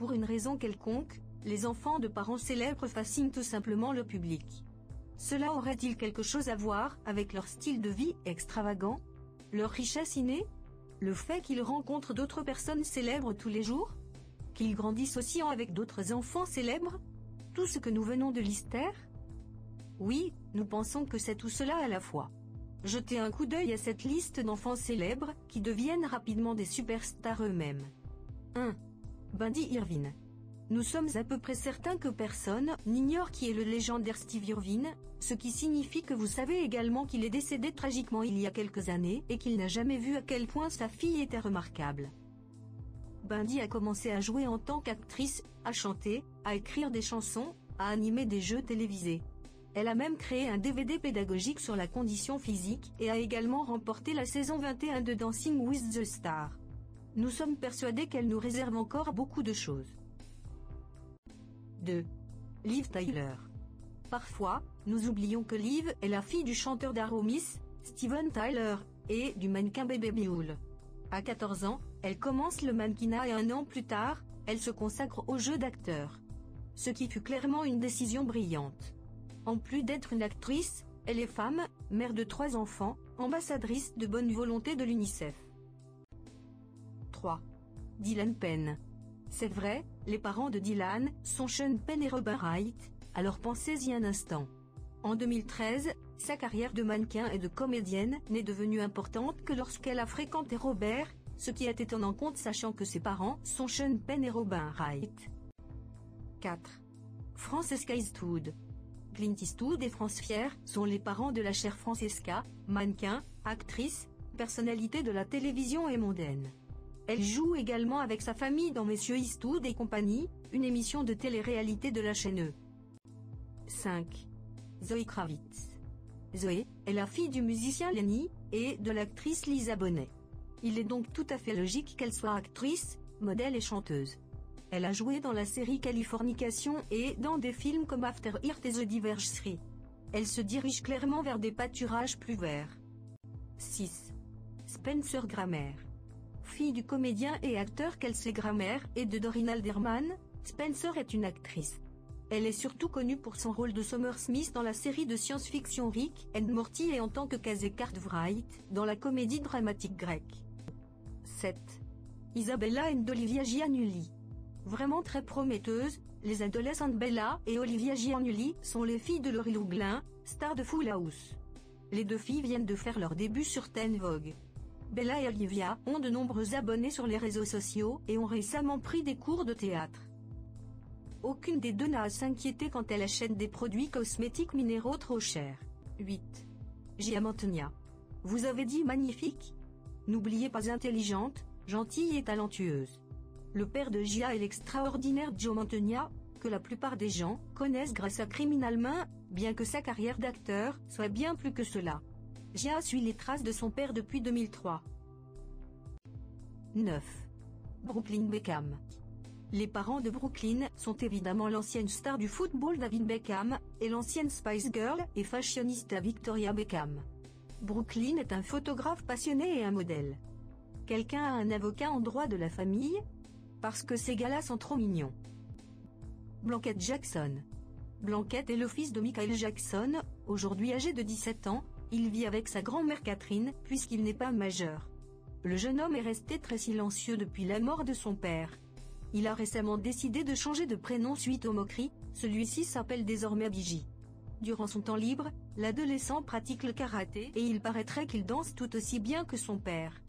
pour une raison quelconque, les enfants de parents célèbres fascinent tout simplement le public. Cela aurait-il quelque chose à voir avec leur style de vie extravagant? Leur richesse innée? Le fait qu'ils rencontrent d'autres personnes célèbres tous les jours? Qu'ils grandissent aussi avec d'autres enfants célèbres? Tout ce que nous venons de lister? Oui, nous pensons que c'est tout cela à la fois. Jetez un coup d'œil à cette liste d'enfants célèbres, qui deviennent rapidement des superstars eux-mêmes. 1. Bundy Irvine. Nous sommes à peu près certains que personne n'ignore qui est le légendaire Steve Irwin, ce qui signifie que vous savez également qu'il est décédé tragiquement il y a quelques années et qu'il n'a jamais vu à quel point sa fille était remarquable. Bundy a commencé à jouer en tant qu'actrice, à chanter, à écrire des chansons, à animer des jeux télévisés. Elle a même créé un DVD pédagogique sur la condition physique et a également remporté la saison 21 de Dancing with the Stars. Nous sommes persuadés qu'elle nous réserve encore beaucoup de choses. 2. Liv Tyler. Parfois, nous oublions que Liv est la fille du chanteur d'Aerosmith, Steven Tyler, et du mannequin Bebe Buell. À 14 ans, elle commence le mannequinat et 1 an plus tard, elle se consacre au jeu d'acteur. Ce qui fut clairement une décision brillante. En plus d'être une actrice, elle est femme, mère de 3 enfants, ambassadrice de bonne volonté de l'UNICEF. 3. Dylan Penn. C'est vrai, les parents de Dylan sont Sean Penn et Robin Wright, alors pensez-y un instant. En 2013, sa carrière de mannequin et de comédienne n'est devenue importante que lorsqu'elle a fréquenté Robert, ce qui est étonnant compte sachant que ses parents sont Sean Penn et Robin Wright. 4. Francesca Eastwood. Clint Eastwood et France Fier sont les parents de la chère Francesca, mannequin, actrice, personnalité de la télévision et mondaine. Elle joue également avec sa famille dans Messieurs Eastwood et compagnie, une émission de télé-réalité de la chaîne E. 5. Zoe Kravitz. Zoé est la fille du musicien Lenny, et de l'actrice Lisa Bonet. Il est donc tout à fait logique qu'elle soit actrice, modèle et chanteuse. Elle a joué dans la série Californication et dans des films comme After Earth et The Divergence. Elle se dirige clairement vers des pâturages plus verts. 6. Spencer Grammer. Fille du comédien et acteur Kelsey Grammer et de Doreen Alderman, Spencer est une actrice. Elle est surtout connue pour son rôle de Summer Smith dans la série de science-fiction Rick and Morty et en tant que Casey Cartwright dans la comédie dramatique grecque. 7. Isabella and Olivia Giannulli. Vraiment très prometteuses, les adolescentes Bella et Olivia Giannulli sont les filles de Laurie Louglin, star de Full House. Les 2 filles viennent de faire leur début sur Teen Vogue. Bella et Olivia ont de nombreux abonnés sur les réseaux sociaux et ont récemment pris des cours de théâtre. Aucune des 2 n'a à s'inquiéter quand elle achète des produits cosmétiques minéraux trop chers. 8. Gia Mantegna. Vous avez dit magnifique? N'oubliez pas intelligente, gentille et talentueuse. Le père de Gia est l'extraordinaire Joe Mantegna, que la plupart des gens connaissent grâce à Criminal Minds, bien que sa carrière d'acteur soit bien plus que cela. Gia suit les traces de son père depuis 2003. 9. Brooklyn Beckham. Les parents de Brooklyn sont évidemment l'ancienne star du football David Beckham, et l'ancienne Spice Girl et fashionista Victoria Beckham. Brooklyn est un photographe passionné et un modèle. Quelqu'un a un avocat en droit de la famille? Parce que ces gars-là sont trop mignons. Blanquette Jackson. Blanquette est le fils de Michael Jackson, aujourd'hui âgé de 17 ans, il vit avec sa grand-mère Catherine puisqu'il n'est pas majeur. Le jeune homme est resté très silencieux depuis la mort de son père. Il a récemment décidé de changer de prénom suite aux moqueries, celui-ci s'appelle désormais Biji. Durant son temps libre, l'adolescent pratique le karaté et il paraîtrait qu'il danse tout aussi bien que son père.